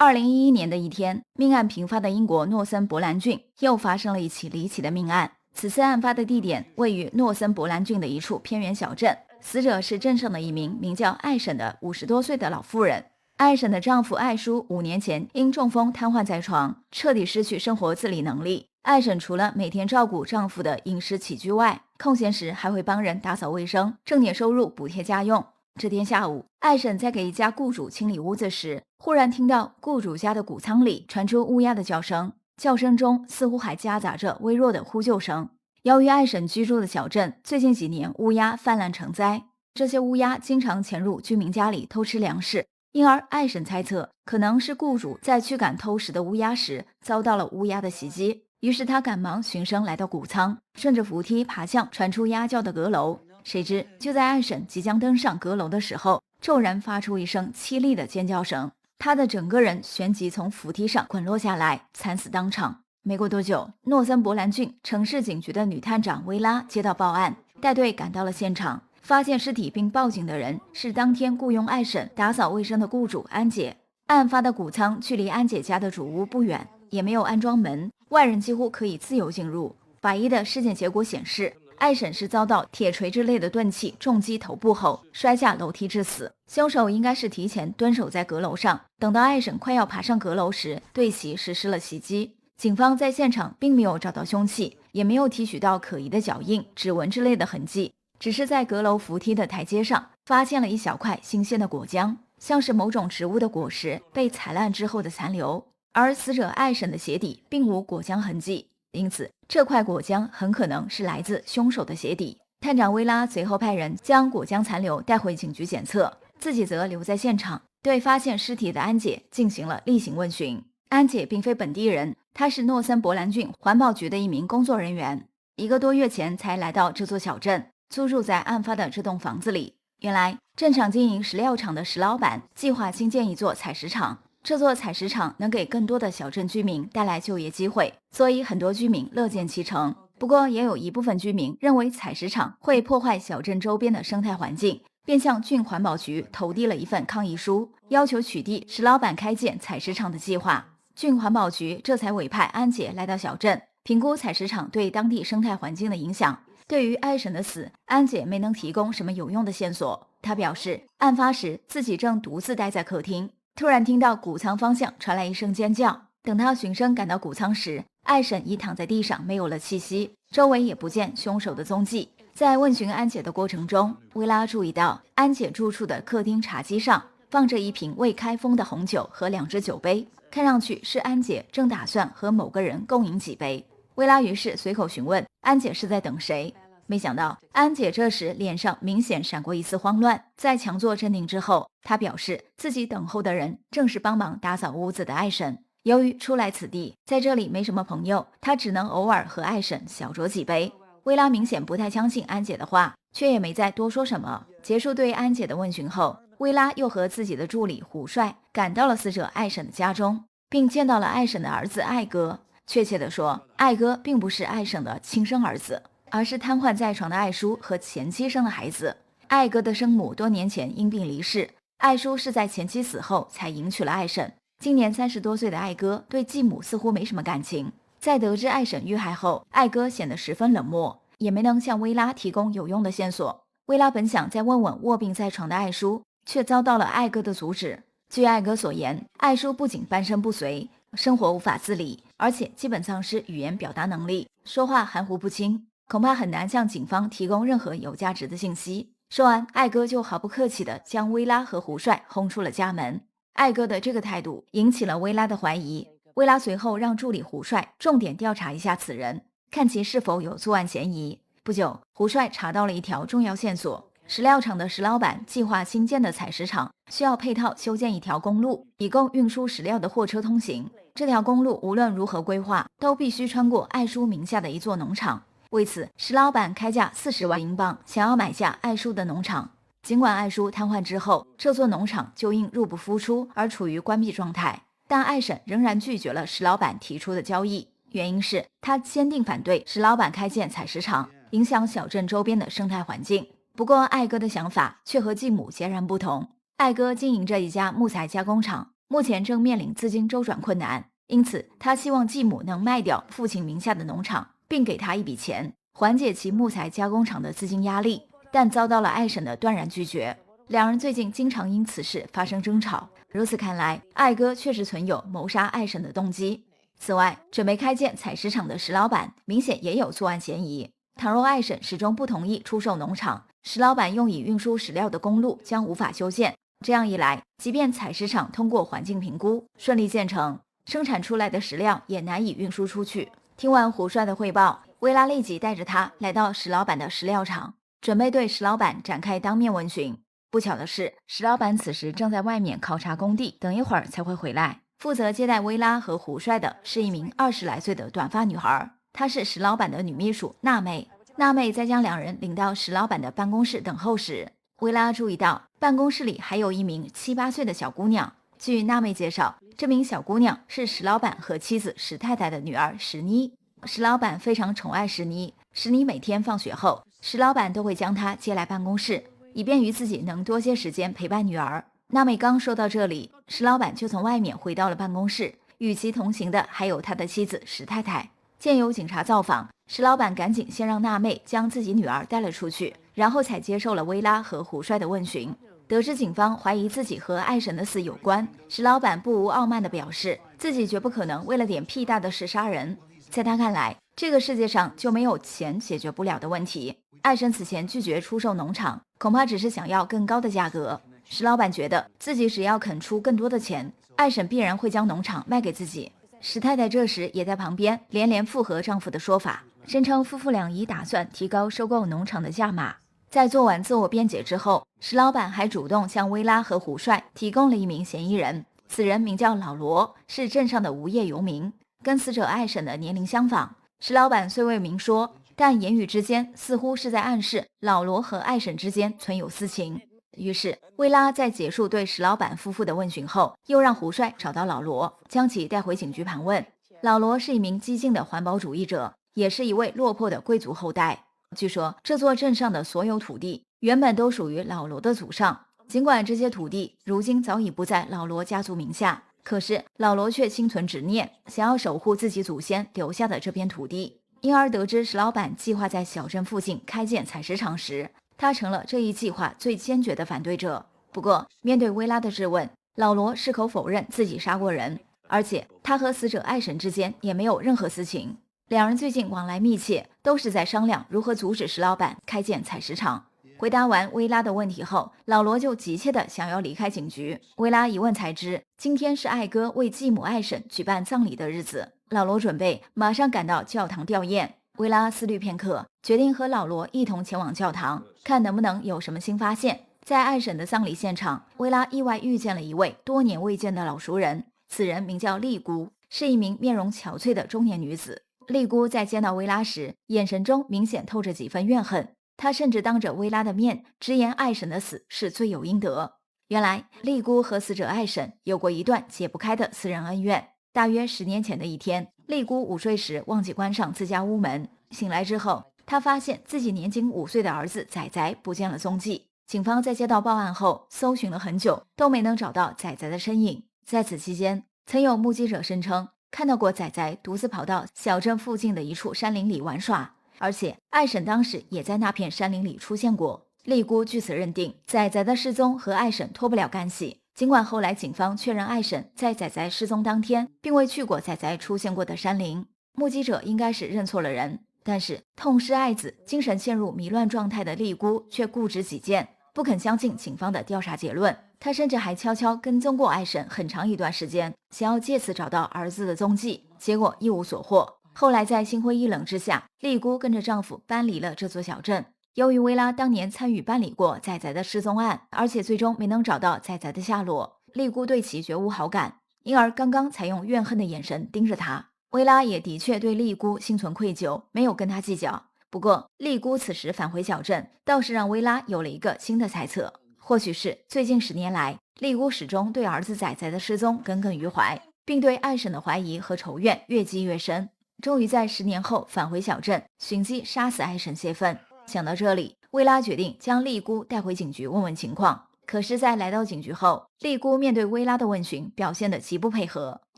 2011年的一天，命案频发的英国诺森伯兰郡又发生了一起离奇的命案。此次案发的地点位于诺森伯兰郡的一处偏远小镇，死者是镇上的一名名叫艾婶的50多岁的老妇人。艾婶的丈夫艾叔5年前因中风瘫痪在床，彻底失去生活自理能力。艾婶除了每天照顾丈夫的饮食起居外，空闲时还会帮人打扫卫生，挣点收入补贴家用。这天下午，艾婶在给一家雇主清理屋子时，忽然听到雇主家的谷仓里传出乌鸦的叫声，叫声中似乎还夹杂着微弱的呼救声。由于艾婶居住的小镇最近几年乌鸦泛滥成灾，这些乌鸦经常潜入居民家里偷吃粮食，因而艾婶猜测可能是雇主在驱赶偷食的乌鸦时遭到了乌鸦的袭击，于是他赶忙循声来到谷仓，顺着扶梯爬向传出鸭叫的阁楼。谁知就在艾婶即将登上阁楼的时候，骤然发出一声凄厉的尖叫声，她的整个人旋即从扶梯上滚落下来，惨死当场。没过多久，诺森伯兰郡城市警局的女探长薇拉接到报案，带队赶到了现场，发现尸体并报警的人是当天雇佣艾婶打扫卫生的雇主安姐。案发的谷仓距离安姐家的主屋不远，也没有安装门，外人几乎可以自由进入。法医的尸检结果显示，艾婶是遭到铁锤之类的钝器重击头部后摔下楼梯致死，凶手应该是提前蹲守在阁楼上，等到艾婶快要爬上阁楼时对其实施了袭击。警方在现场并没有找到凶器，也没有提取到可疑的脚印、指纹之类的痕迹，只是在阁楼扶梯的台阶上发现了一小块新鲜的果浆，像是某种植物的果实被踩烂之后的残留，而死者艾婶的鞋底并无果浆痕迹，因此这块果浆很可能是来自凶手的鞋底。探长薇拉随后派人将果浆残留带回警局检测，自己则留在现场，对发现尸体的安姐进行了例行问询。安姐并非本地人，她是诺森伯兰郡环保局的一名工作人员，1个多月前才来到这座小镇，租住在案发的这栋房子里。原来镇上经营石料厂的石老板计划新建一座采石场，这座采石场能给更多的小镇居民带来就业机会，所以很多居民乐见其成。不过也有一部分居民认为采石场会破坏小镇周边的生态环境，便向郡环保局投递了一份抗议书，要求取缔石老板开建采石场的计划。郡环保局这才委派安姐来到小镇，评估采石场对当地生态环境的影响。对于艾婶的死，安姐没能提供什么有用的线索。她表示，案发时自己正独自待在客厅，突然听到谷仓方向传来一声尖叫，等她循声赶到谷仓时，艾婶已躺在地上没有了气息，周围也不见凶手的踪迹。在问询安姐的过程中，薇拉注意到安姐住处的客厅茶几上放着一瓶未开封的红酒和2只酒杯，看上去是安姐正打算和某个人共饮几杯。薇拉于是随口询问安姐是在等谁，没想到安姐这时脸上明显闪过一丝慌乱，在强作镇定之后，她表示自己等候的人正是帮忙打扫屋子的艾婶。由于初来此地，在这里没什么朋友，她只能偶尔和艾婶小酌几杯。薇拉明显不太相信安姐的话，却也没再多说什么。结束对安姐的问询后，薇拉又和自己的助理胡帅赶到了死者艾婶的家中，并见到了艾婶的儿子艾哥。确切地说，艾哥并不是艾婶的亲生儿子，而是瘫痪在床的艾叔和前妻生的孩子。艾哥的生母多年前因病离世，艾叔是在前妻死后才迎娶了艾婶。今年30多岁的艾哥对继母似乎没什么感情，在得知艾婶遇害后，艾哥显得十分冷漠，也没能向薇拉提供有用的线索。薇拉本想再问问卧病在床的艾叔，却遭到了艾哥的阻止。据艾哥所言，艾叔不仅半身不遂，生活无法自理，而且基本丧失语言表达能力，说话含糊不清，恐怕很难向警方提供任何有价值的信息。说完，艾哥就毫不客气地将薇拉和胡帅轰出了家门。艾哥的这个态度引起了薇拉的怀疑，薇拉随后让助理胡帅重点调查一下此人，看其是否有作案嫌疑。不久，胡帅查到了一条重要线索，石料厂的石老板计划新建的采石场需要配套修建一条公路，以供运输石料的货车通行。这条公路无论如何规划，都必须穿过艾叔名下的一座农场。为此，石老板开价40万英镑，想要买下艾叔的农场。尽管艾叔瘫痪之后，这座农场就因入不敷出而处于关闭状态，但艾婶仍然拒绝了石老板提出的交易，原因是他坚定反对石老板开建采石场，影响小镇周边的生态环境。不过艾哥的想法却和继母截然不同。艾哥经营着一家木材加工厂，目前正面临资金周转困难，因此他希望继母能卖掉父亲名下的农场，并给他一笔钱，缓解其木材加工厂的资金压力，但遭到了爱婶的断然拒绝。两人最近经常因此事发生争吵，如此看来，爱哥确实存有谋杀爱婶的动机。此外，准备开建采石场的石老板明显也有作案嫌疑。倘若爱婶始终不同意出售农场，石老板用以运输石料的公路将无法修建。这样一来，即便采石场通过环境评估顺利建成，生产出来的石料也难以运输出去。听完胡帅的汇报，薇拉立即带着他来到石老板的石料厂，准备对石老板展开当面问询。不巧的是，石老板此时正在外面考察工地，等一会儿才会回来。负责接待薇拉和胡帅的是一名20来岁的短发女孩，她是石老板的女秘书娜妹。娜妹在将两人领到石老板的办公室等候时，薇拉注意到办公室里还有一名7、8岁的小姑娘。据娜妹介绍，这名小姑娘是石老板和妻子石太太的女儿石妮。石老板非常宠爱石妮，石妮每天放学后，石老板都会将她接来办公室，以便于自己能多些时间陪伴女儿。娜妹刚说到这里，石老板就从外面回到了办公室，与其同行的还有他的妻子石太太。见有警察造访，石老板赶紧先让娜妹将自己女儿带了出去，然后才接受了薇拉和胡帅的问询。得知警方怀疑自己和爱婶的死有关，石老板不无傲慢地表示，自己绝不可能为了点屁大的事杀人。在他看来，这个世界上就没有钱解决不了的问题。爱婶此前拒绝出售农场，恐怕只是想要更高的价格。石老板觉得自己只要肯出更多的钱，爱婶必然会将农场卖给自己。石太太这时也在旁边连连附和丈夫的说法，声称夫妇俩已打算提高收购农场的价码。在做完自我辩解之后，石老板还主动向薇拉和胡帅提供了一名嫌疑人，此人名叫老罗，是镇上的无业游民，跟死者爱婶的年龄相仿。石老板虽未明说，但言语之间似乎是在暗示老罗和爱婶之间存有私情。于是薇拉在结束对石老板夫妇的问询后，又让胡帅找到老罗，将其带回警局盘问。老罗是一名激进的环保主义者，也是一位落魄的贵族后代。据说这座镇上的所有土地原本都属于老罗的祖上，尽管这些土地如今早已不在老罗家族名下，可是老罗却心存执念，想要守护自己祖先留下的这片土地。因而得知石老板计划在小镇附近开建采石场时，他成了这一计划最坚决的反对者。不过面对薇拉的质问，老罗矢口否认自己杀过人，而且他和死者爱婶之间也没有任何私情。两人最近往来密切，都是在商量如何阻止石老板开建采石场。回答完薇拉的问题后，老罗就急切地想要离开警局。薇拉一问才知，今天是爱哥为继母爱婶举办葬礼的日子，老罗准备马上赶到教堂吊唁。薇拉思虑片刻，决定和老罗一同前往教堂，看能不能有什么新发现。在爱婶的葬礼现场，薇拉意外遇见了一位多年未见的老熟人，此人名叫丽姑，是一名面容憔悴的中年女子。丽姑在见到薇拉时，眼神中明显透着几分怨恨，她甚至当着薇拉的面直言爱婶的死是罪有应得。原来丽姑和死者爱婶有过一段解不开的私人恩怨。大约10年前的一天，丽姑午睡时忘记关上自家屋门，醒来之后，她发现自己年仅5岁的儿子仔仔不见了踪迹。警方在接到报案后搜寻了很久，都没能找到仔仔的身影。在此期间，曾有目击者声称看到过仔仔独自跑到小镇附近的一处山林里玩耍，而且爱婶当时也在那片山林里出现过。丽姑据此认定仔仔的失踪和爱婶脱不了干系。尽管后来警方确认爱婶在仔仔失踪当天并未去过仔仔出现过的山林，目击者应该是认错了人，但是痛失爱子、精神陷入迷乱状态的丽姑却固执己见，不肯相信警方的调查结论。她甚至还悄悄跟踪过爱婶很长一段时间，想要借此找到儿子的踪迹，结果一无所获。后来在心灰意冷之下，丽姑跟着丈夫搬离了这座小镇。由于薇拉当年参与办理过仔仔的失踪案，而且最终没能找到仔仔的下落，丽姑对其绝无好感，因而刚刚才用怨恨的眼神盯着她。薇拉也的确对丽姑心存愧疚，没有跟她计较。不过丽姑此时返回小镇，倒是让薇拉有了一个新的猜测，或许是最近10年来，丽姑始终对儿子仔仔的失踪耿耿于怀，并对爱婶的怀疑和仇怨越积越深，终于在10年后返回小镇，寻机杀死爱婶泄愤。想到这里，薇拉决定将丽姑带回警局问问情况。可是在来到警局后，丽姑面对薇拉的问询表现得极不配合，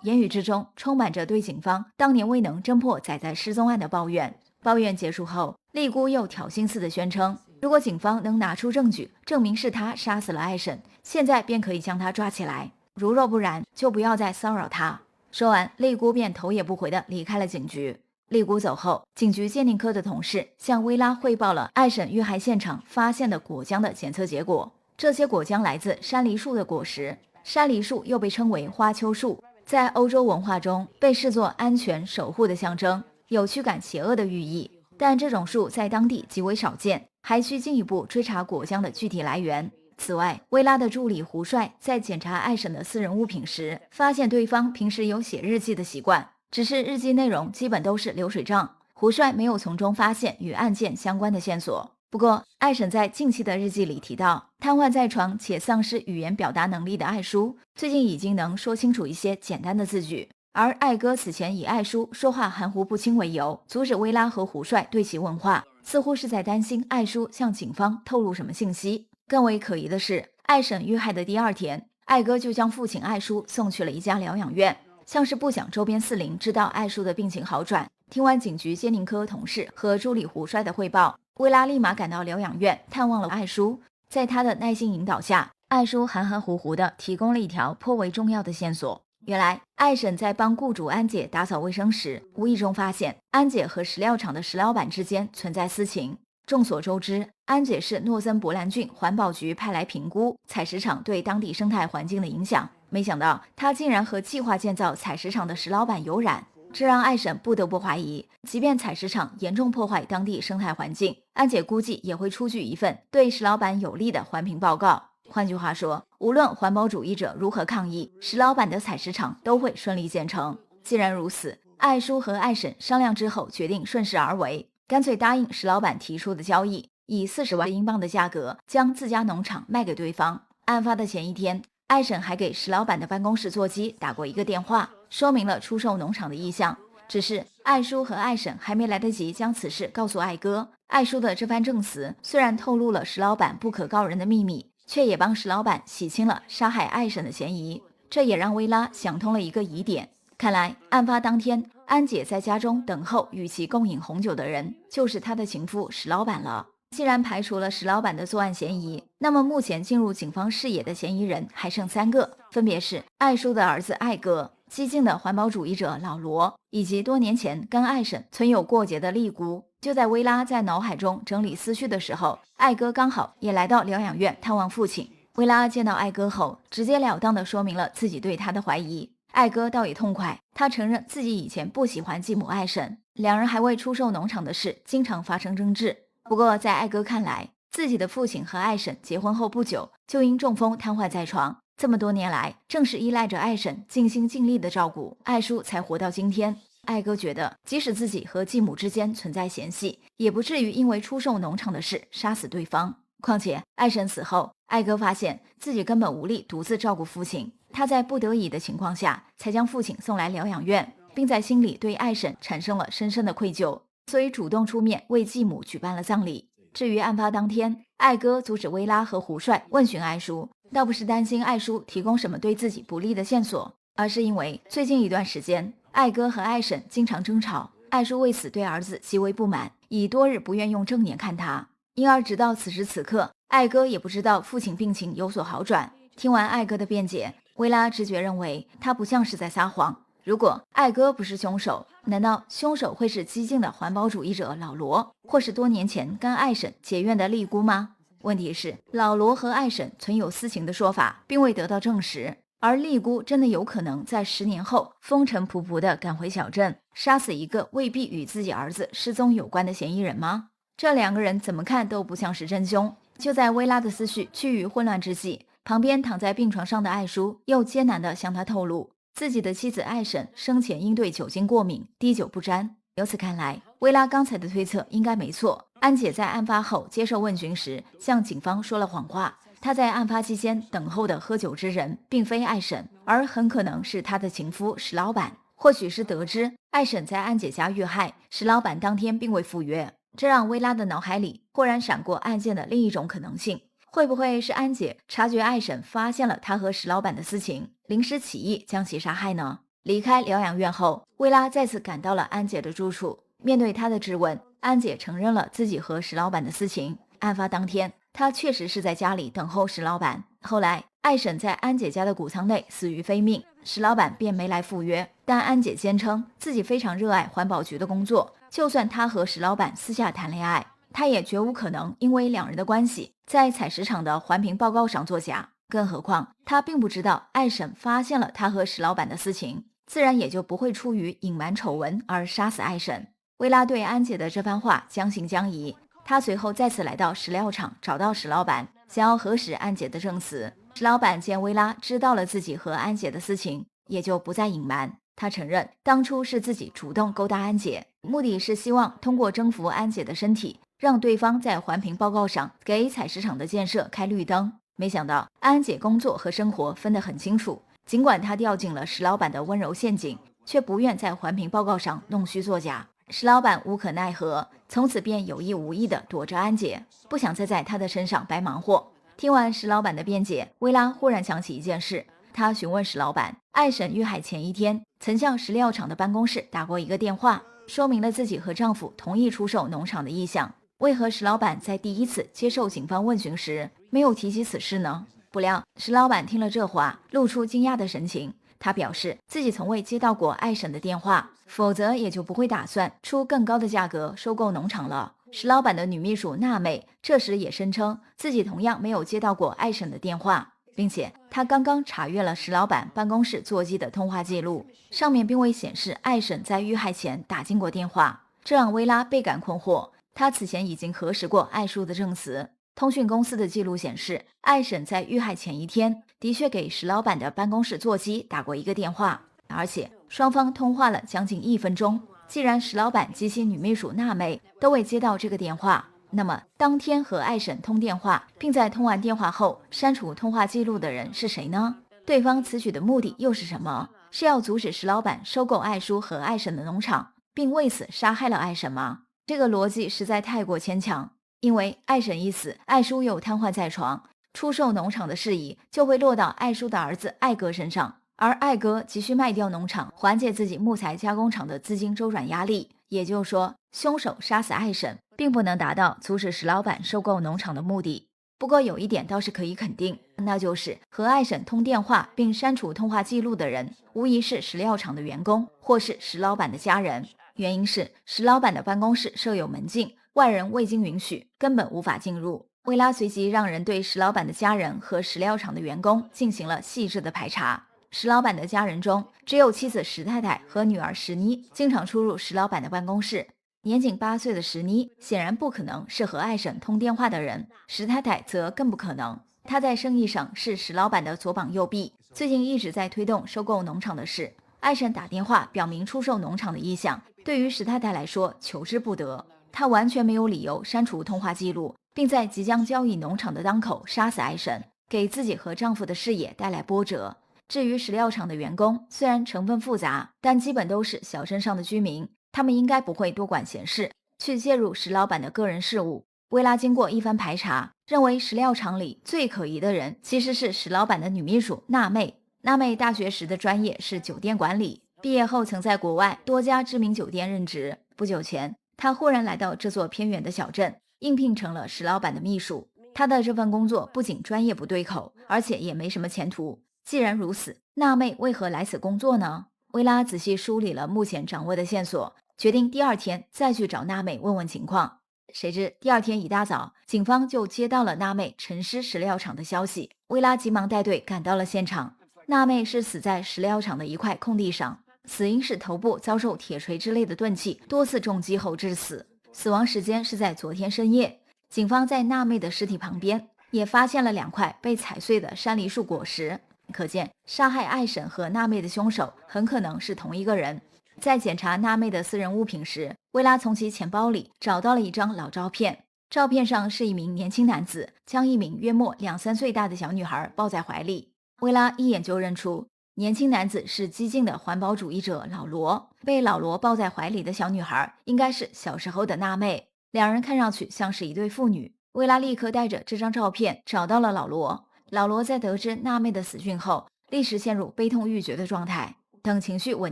言语之中充满着对警方当年未能侦破仔仔失踪案的抱怨。抱怨结束后，丽姑又挑衅似的宣称，如果警方能拿出证据证明是他杀死了艾婶，现在便可以将他抓起来，如若不然就不要再骚扰他。说完，丽姑便头也不回地离开了警局。丽姑走后，警局鉴定科的同事向薇拉汇报了艾婶遇害现场发现的果浆的检测结果。这些果浆来自山梨树的果实，山梨树又被称为花楸树，在欧洲文化中被视作安全守护的象征，有驱赶邪恶的寓意。但这种树在当地极为少见，还需进一步追查果浆的具体来源。此外，薇拉的助理胡帅在检查艾婶的私人物品时，发现对方平时有写日记的习惯，只是日记内容基本都是流水账，胡帅没有从中发现与案件相关的线索。不过，艾婶在近期的日记里提到，瘫痪在床且丧失语言表达能力的艾叔，最近已经能说清楚一些简单的字句。而艾哥此前以艾叔说话含糊不清为由，阻止薇拉和胡帅对其问话，似乎是在担心艾叔向警方透露什么信息。更为可疑的是，艾婶遇害的第二天，艾哥就将父亲艾叔送去了一家疗养院，像是不想周边四邻知道艾叔的病情好转。听完警局鉴定科同事和助理胡帅的汇报，薇拉立马赶到疗养院探望了艾叔。在他的耐心引导下，艾叔含含糊糊地提供了一条颇为重要的线索。原来，艾婶在帮雇主安姐打扫卫生时，无意中发现安姐和石料厂的石老板之间存在私情。众所周知，安姐是诺森伯兰郡环保局派来评估采石场对当地生态环境的影响，没想到她竟然和计划建造采石场的石老板有染，这让艾婶不得不怀疑，即便采石场严重破坏当地生态环境，安姐估计也会出具一份对石老板有利的环评报告。换句话说，无论环保主义者如何抗议，石老板的采石场都会顺利建成。既然如此，艾叔和艾婶商量之后决定顺势而为，干脆答应石老板提出的交易，以40万英镑的价格将自家农场卖给对方。案发的前一天，艾婶还给石老板的办公室座机打过一个电话，说明了出售农场的意向。只是艾叔和艾婶还没来得及将此事告诉艾哥，艾叔的这番证词虽然透露了石老板不可告人的秘密，却也帮石老板洗清了杀害艾婶的嫌疑。这也让薇拉想通了一个疑点，看来案发当天安姐在家中等候与其共饮红酒的人就是她的情夫石老板了。既然排除了石老板的作案嫌疑，那么目前进入警方视野的嫌疑人还剩3个，分别是艾叔的儿子艾哥、激进的环保主义者老罗，以及多年前跟艾婶存有过节的丽姑。就在薇拉在脑海中整理思绪的时候，艾哥刚好也来到疗养院探望父亲。薇拉见到艾哥后，直截了当地说明了自己对他的怀疑。艾哥倒也痛快，他承认自己以前不喜欢继母艾婶，两人还为出售农场的事经常发生争执。不过在艾哥看来，自己的父亲和艾婶结婚后不久就因中风瘫痪在床，这么多年来正是依赖着艾婶尽心尽力的照顾，艾叔才活到今天。艾哥觉得即使自己和继母之间存在嫌隙，也不至于因为出售农场的事杀死对方。况且艾婶死后，艾哥发现自己根本无力独自照顾父亲，他在不得已的情况下才将父亲送来疗养院，并在心里对艾婶产生了深深的愧疚，所以主动出面为继母举办了葬礼。至于案发当天，艾哥阻止薇拉和胡帅问询艾叔，倒不是担心艾叔提供什么对自己不利的线索，而是因为最近一段时间艾哥和艾婶经常争吵，艾叔为此对儿子极为不满，已多日不愿用正眼看他，因而直到此时此刻，艾哥也不知道父亲病情有所好转。听完艾哥的辩解，薇拉直觉认为他不像是在撒谎。如果艾哥不是凶手，难道凶手会是激进的环保主义者老罗，或是多年前跟艾婶结怨的丽姑吗？问题是，老罗和艾婶存有私情的说法并未得到证实，而丽姑真的有可能在10年后风尘仆仆地赶回小镇，杀死一个未必与自己儿子失踪有关的嫌疑人吗？这两个人怎么看都不像是真凶。就在薇拉的思绪趋于混乱之际，旁边躺在病床上的艾叔又艰难地向他透露，自己的妻子艾婶生前因对酒精过敏，滴酒不沾。由此看来，薇拉刚才的推测应该没错。安姐在案发后接受问询时，向警方说了谎话。她在案发期间等候的喝酒之人，并非艾婶，而很可能是她的情夫石老板。或许是得知艾婶在安姐家遇害，石老板当天并未赴约，这让薇拉的脑海里忽然闪过案件的另一种可能性。会不会是安姐察觉艾婶发现了她和石老板的私情，临时起意将其杀害呢？离开疗养院后，薇拉再次赶到了安姐的住处。面对她的质问，安姐承认了自己和石老板的私情。案发当天，她确实是在家里等候石老板。后来，艾婶在安姐家的谷仓内死于非命，石老板便没来赴约。但安姐坚称自己非常热爱环保局的工作，就算她和石老板私下谈恋爱，她也绝无可能因为两人的关系在采石场的环评报告上作假。更何况，她并不知道艾婶发现了她和石老板的私情，自然也就不会出于隐瞒丑闻而杀死艾婶。薇拉对安姐的这番话将信将疑，她随后再次来到石料厂，找到石老板，想要核实安姐的证词。石老板见薇拉知道了自己和安姐的私情，也就不再隐瞒。他承认当初是自己主动勾搭安姐，目的是希望通过征服安姐的身体，让对方在环评报告上给采石场的建设开绿灯。没想到安姐工作和生活分得很清楚，尽管她掉进了石老板的温柔陷阱，却不愿在环评报告上弄虚作假。石老板无可奈何，从此便有意无意地躲着安姐，不想再在她的身上白忙活。听完石老板的辩解，薇拉忽然想起一件事，她询问石老板，艾婶遇害前一天曾向石料厂的办公室打过一个电话，说明了自己和丈夫同意出售农场的意向。为何石老板在第一次接受警方问询时没有提及此事呢？不料石老板听了这话，露出惊讶的神情。他表示自己从未接到过艾婶的电话，否则也就不会打算出更高的价格收购农场了。石老板的女秘书娜美这时也声称自己同样没有接到过艾婶的电话，并且她刚刚查阅了石老板办公室座机的通话记录，上面并未显示艾婶在遇害前打进过电话，这让薇拉倍感困惑。她此前已经核实过艾叔的证词，通讯公司的记录显示，艾婶在遇害前一天的确给石老板的办公室座机打过一个电话，而且双方通话了将近1分钟。既然石老板及其女秘书娜美都未接到这个电话，那么当天和艾婶通电话并在通完电话后删除通话记录的人是谁呢？对方此举的目的又是什么？是要阻止石老板收购艾叔和艾婶的农场，并为此杀害了艾婶吗？这个逻辑实在太过牵强，因为艾婶一死，艾叔又瘫痪在床，出售农场的事宜就会落到艾叔的儿子艾哥身上，而艾哥急需卖掉农场，缓解自己木材加工厂的资金周转压力。也就是说，凶手杀死艾婶，并不能达到阻止石老板收购农场的目的。不过有一点倒是可以肯定，那就是和艾婶通电话并删除通话记录的人，无疑是石料厂的员工，或是石老板的家人。原因是石老板的办公室设有门禁，外人未经允许根本无法进入。薇拉随即让人对石老板的家人和石料厂的员工进行了细致的排查。石老板的家人中，只有妻子石太太和女儿石妮经常出入石老板的办公室。年仅8岁的石妮显然不可能是和艾婶通电话的人，石太太则更不可能。她在生意上是石老板的左膀右臂，最近一直在推动收购农场的事。艾婶打电话表明出售农场的意向，对于石太太来说求之不得。她完全没有理由删除通话记录，并在即将交易农场的当口杀死艾婶，给自己和丈夫的事业带来波折。至于石料厂的员工，虽然成分复杂，但基本都是小镇上的居民，他们应该不会多管闲事，去介入石老板的个人事务。薇拉经过一番排查，认为石料厂里最可疑的人其实是石老板的女秘书娜妹。娜妹大学时的专业是酒店管理，毕业后曾在国外多家知名酒店任职。不久前，她忽然来到这座偏远的小镇，应聘成了石老板的秘书。她的这份工作不仅专业不对口，而且也没什么前途。既然如此，娜妹为何来此工作呢？薇拉仔细梳理了目前掌握的线索，决定第2天再去找娜妹问问情况。谁知第2天一大早，警方就接到了娜妹沉尸石料厂的消息。薇拉急忙带队赶到了现场。娜妹是死在石料厂的一块空地上，死因是头部遭受铁锤之类的钝器多次重击后致死，死亡时间是在昨天深夜。警方在娜妹的尸体旁边也发现了2块被踩碎的山梨树果实，可见杀害艾婶和娜妹的凶手很可能是同一个人。在检查娜妹的私人物品时，薇拉从其钱包里找到了一张老照片，照片上是一名年轻男子将一名约莫2-3岁大的小女孩抱在怀里。薇拉一眼就认出年轻男子是激进的环保主义者老罗，被老罗抱在怀里的小女孩应该是小时候的娜妹，2人看上去像是一对父女。薇拉立刻带着这张照片找到了老罗。老罗在得知娜妹的死讯后，立时陷入悲痛欲绝的状态。等情绪稳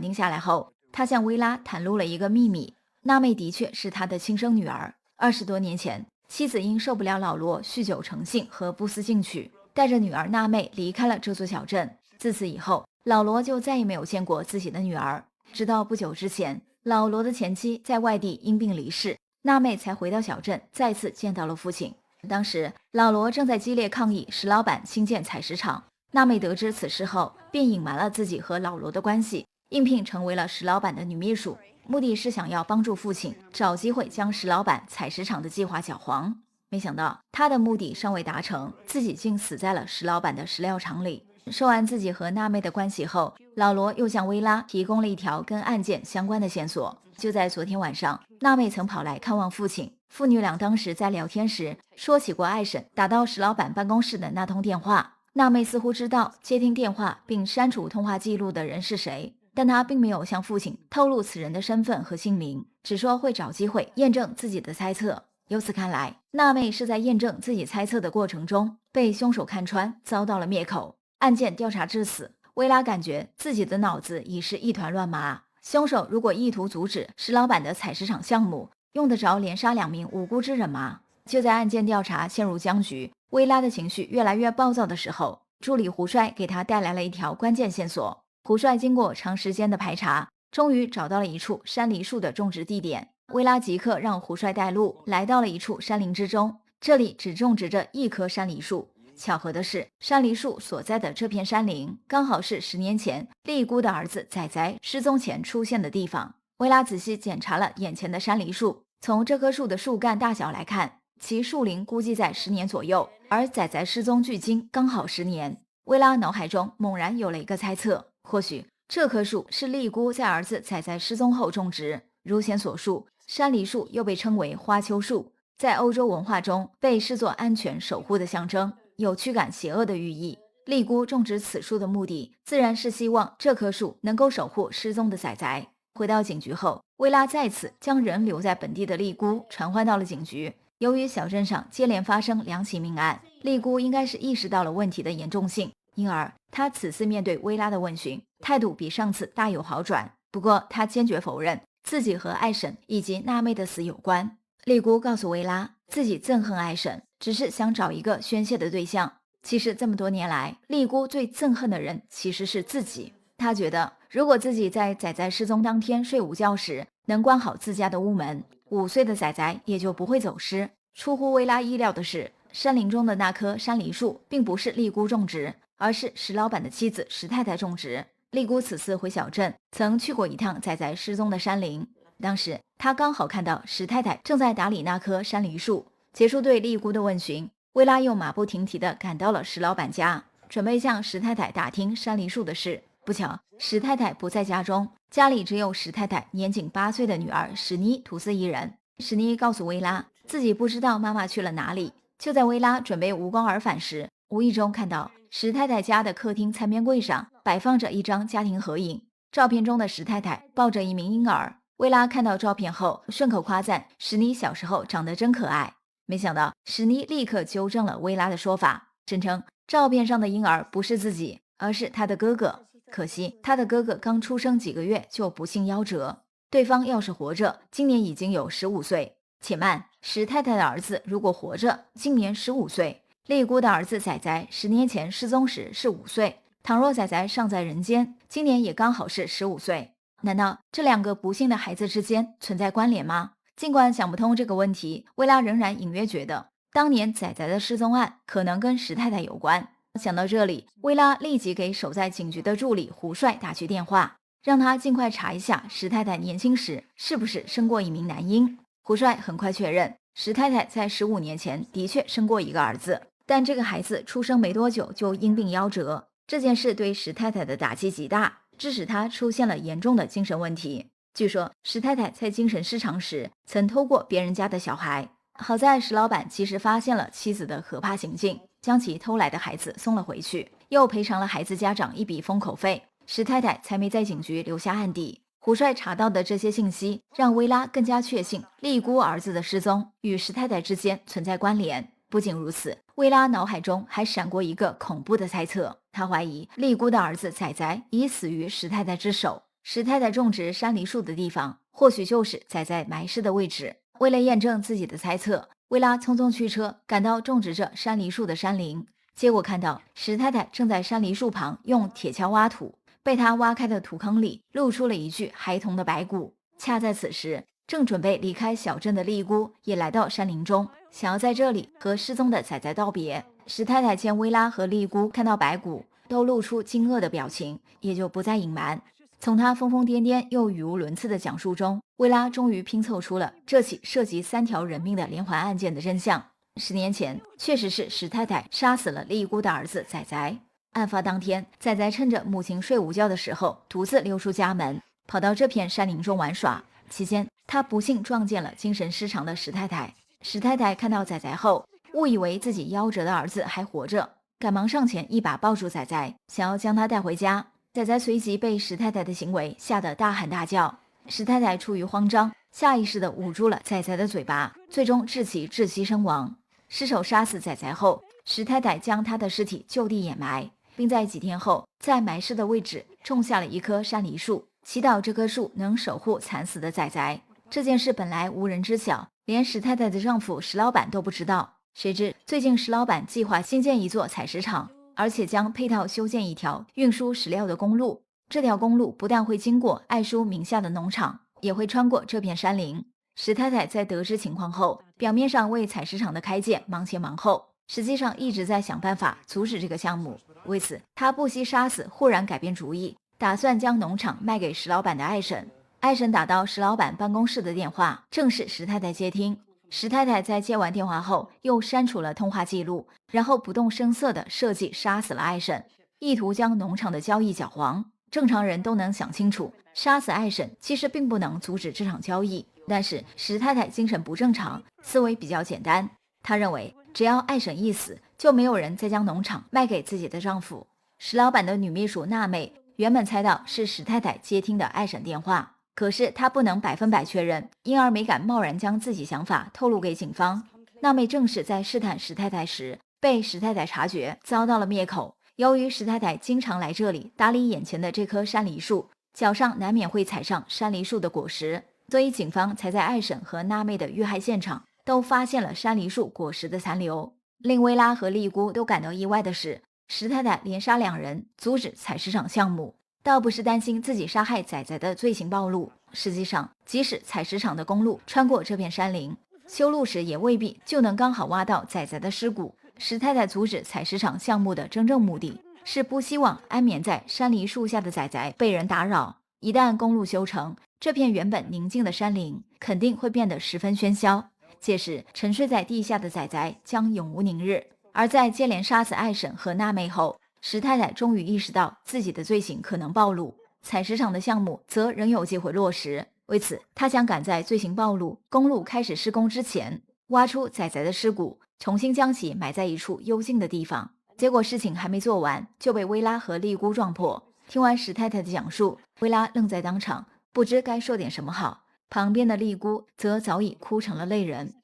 定下来后，他向薇拉袒露了一个秘密：娜妹的确是他的亲生女儿。20多年前，妻子因受不了老罗酗酒成性和不思进取，带着女儿娜妹离开了这座小镇。自此以后，老罗就再也没有见过自己的女儿。直到不久之前，老罗的前妻在外地因病离世，娜妹才回到小镇，再次见到了父亲。当时老罗正在激烈抗议石老板新建采石场，娜妹得知此事后，便隐瞒了自己和老罗的关系，应聘成为了石老板的女秘书，目的是想要帮助父亲找机会将石老板采石场的计划搅黄。没想到他的目的尚未达成，自己竟死在了石老板的石料场里。说完自己和娜妹的关系后，老罗又向薇拉提供了一条跟案件相关的线索。就在昨天晚上，娜妹曾跑来看望父亲，父女俩当时在聊天时说起过爱婶打到石老板办公室的那通电话。娜妹似乎知道接听电话并删除通话记录的人是谁，但她并没有向父亲透露此人的身份和姓名，只说会找机会验证自己的猜测。由此看来，娜妹是在验证自己猜测的过程中被凶手看穿，遭到了灭口。案件调查至此，薇拉感觉自己的脑子已是一团乱麻。凶手如果意图阻止石老板的采石场项目，用得着连杀2名无辜之人吗？就在案件调查陷入僵局，薇拉的情绪越来越暴躁的时候，助理胡帅给他带来了一条关键线索。胡帅经过长时间的排查，终于找到了一处山梨树的种植地点。薇拉即刻让胡帅带路，来到了一处山林之中，这里只种植着1棵山梨树。巧合的是，山梨树所在的这片山林刚好是10年前丽姑的儿子仔仔失踪前出现的地方。薇拉仔细检查了眼前的山梨树，从这棵树的树干大小来看，其树龄估计在10年左右，而仔仔失踪距今刚好10年。薇拉脑海中猛然有了一个猜测，或许这棵树是丽姑在儿子仔仔失踪后种植。如前所述，山梨树又被称为花楸树，在欧洲文化中被视作安全守护的象征，有驱赶邪恶的寓意。丽姑种植此树的目的，自然是希望这棵树能够守护失踪的仔仔。回到警局后，薇拉再次将人留在本地的丽姑传唤到了警局。由于小镇上接连发生2起命案，丽姑应该是意识到了问题的严重性，因而她此次面对薇拉的问询，态度比上次大有好转。不过她坚决否认自己和爱婶以及娜妹的死有关。丽姑告诉薇拉，自己憎恨爱婶，只是想找一个宣泄的对象。其实这么多年来，丽姑最憎恨的人其实是自己。她觉得如果自己在仔仔失踪当天睡午觉时能关好自家的屋门，5岁的仔仔也就不会走失。出乎薇拉意料的是，山林中的那棵山梨树并不是丽姑种植，而是石老板的妻子石太太种植。丽姑此次回小镇曾去过一趟仔仔失踪的山林，当时她刚好看到石太太正在打理那棵山梨树。结束对丽姑的问询，薇拉又马不停蹄地赶到了石老板家，准备向石太太打听山梨树的事。不巧，石太太不在家中，家里只有石太太年仅8岁的女儿史妮独自一人。史妮告诉薇拉，自己不知道妈妈去了哪里。就在薇拉准备无功而返时，无意中看到石太太家的客厅餐边柜上摆放着一张家庭合影，照片中的石太太抱着一名婴儿。薇拉看到照片后，顺口夸赞史妮小时候长得真可爱。没想到史妮立刻纠正了薇拉的说法，声称照片上的婴儿不是自己，而是他的哥哥。可惜他的哥哥刚出生几个月就不幸夭折，对方要是活着，今年已经有15岁。且慢，石太太的儿子如果活着，今年15岁。丽姑的儿子仔仔10年前失踪时是5岁，倘若仔仔尚在人间，今年也刚好是15岁。难道这2个不幸的孩子之间存在关联吗？尽管想不通这个问题，薇拉仍然隐约觉得当年仔仔的失踪案可能跟石太太有关。想到这里，薇拉立即给守在警局的助理胡帅打去电话，让他尽快查一下石太太年轻时是不是生过一名男婴。胡帅很快确认，石太太在15年前的确生过一个儿子，但这个孩子出生没多久就因病夭折。这件事对石太太的打击极大，致使她出现了严重的精神问题。据说石太太在精神失常时曾偷过别人家的小孩，好在石老板及时发现了妻子的可怕行径，将其偷来的孩子送了回去，又赔偿了孩子家长一笔封口费，石太太才没在警局留下案底。胡帅查到的这些信息，让薇拉更加确信利姑儿子的失踪与石太太之间存在关联。不仅如此，薇拉脑海中还闪过一个恐怖的猜测，她怀疑利姑的儿子仔仔已死于石太太之手。石太太种植山梨树的地方，或许就是仔仔埋尸的位置。为了验证自己的猜测，薇拉匆匆驱车赶到种植着山梨树的山林，结果看到石太太正在山梨树旁用铁锹挖土。被他挖开的土坑里露出了一具孩童的白骨。恰在此时，正准备离开小镇的丽姑也来到山林中，想要在这里和失踪的仔仔道别。石太太见薇拉和丽姑看到白骨都露出惊愕的表情，也就不再隐瞒。从他疯疯癫癫又语无伦次的讲述中，薇拉终于拼凑出了这起涉及3条人命的连环案件的真相。10年前，确实是石太太杀死了丽姑的儿子仔仔。案发当天，仔仔趁着母亲睡午觉的时候，独自溜出家门，跑到这片山林中玩耍。期间，他不幸撞见了精神失常的石太太。石太太看到仔仔后，误以为自己夭折的儿子还活着，赶忙上前一把抱住仔仔，想要将他带回家。仔仔随即被石太太的行为吓得大喊大叫。石太太出于慌张，下意识地捂住了仔仔的嘴巴，最终致其窒息身亡。失手杀死仔仔后，石太太将他的尸体就地掩埋，并在几天后在埋尸的位置种下了一棵山梨树，祈祷这棵树能守护惨死的仔仔。这件事本来无人知晓，连石太太的丈夫石老板都不知道。谁知最近石老板计划新建一座采石场，而且将配套修建一条运输石料的公路。这条公路不但会经过艾叔名下的农场，也会穿过这片山林。石太太在得知情况后，表面上为采石场的开建忙前忙后，实际上一直在想办法阻止这个项目。为此，他不惜杀死忽然改变主意，打算将农场卖给石老板的爱婶。爱婶打到石老板办公室的电话，正是石太太接听。石太太在接完电话后，又删除了通话记录，然后不动声色地设计杀死了爱婶，意图将农场的交易搅黄。正常人都能想清楚，杀死爱婶其实并不能阻止这场交易，但是石太太精神不正常，思维比较简单。她认为只要爱婶一死，就没有人再将农场卖给自己的丈夫。石老板的女秘书娜妹原本猜到是石太太接听的爱婶电话，可是她不能100%确认，因而没敢贸然将自己想法透露给警方。娜妹正是在试探石太太时被石太太察觉，遭到了灭口。由于石太太经常来这里打理眼前的这棵山梨树，脚上难免会踩上山梨树的果实，所以警方才在爱婶和娜妹的遇害现场都发现了山梨树果实的残留。令薇拉和丽姑都感到意外的是，石太太连杀2人，阻止采石场项目，倒不是担心自己杀害仔仔的罪行暴露。实际上，即使采石场的公路穿过这片山林，修路时也未必就能刚好挖到仔仔的尸骨。石太太阻止采石场项目的真正目的是不希望安眠在山梨树下的仔仔被人打扰。一旦公路修成，这片原本宁静的山林肯定会变得十分喧嚣，届时沉睡在地下的仔仔将永无宁日。而在接连杀死爱婶和娜妹后，石太太终于意识到自己的罪行可能暴露，采石场的项目则仍有机会落实。为此，她想赶在罪行暴露、公路开始施工之前，挖出仔仔的尸骨，重新将其埋在一处幽静的地方。结果事情还没做完，就被薇拉和丽姑撞破。听完石太太的讲述，薇拉愣在当场，不知该说点什么好。旁边的丽姑则早已哭成了泪人。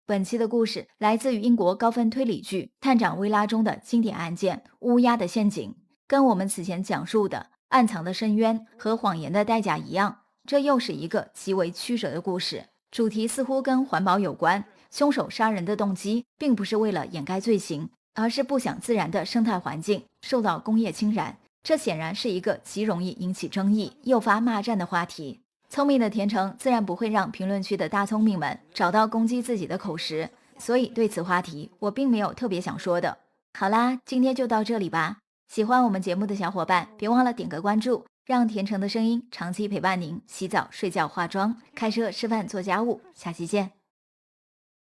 本期的故事来自于英国高分推理剧《探长薇拉》中的经典案件《乌鸦的陷阱》，跟我们此前讲述的暗藏的深渊和谎言的代价一样，这又是一个极为曲折的故事。主题似乎跟环保有关，凶手杀人的动机并不是为了掩盖罪行，而是不想自然的生态环境受到工业侵染。这显然是一个极容易引起争议、诱发骂战的话题。聪明的田成自然不会让评论区的大聪明们找到攻击自己的口实，所以对此话题我并没有特别想说的。好啦，今天就到这里吧。喜欢我们节目的小伙伴，别忘了点个关注，让田成的声音长期陪伴您洗澡、睡觉、化妆、开车、吃饭、做家务。下期见。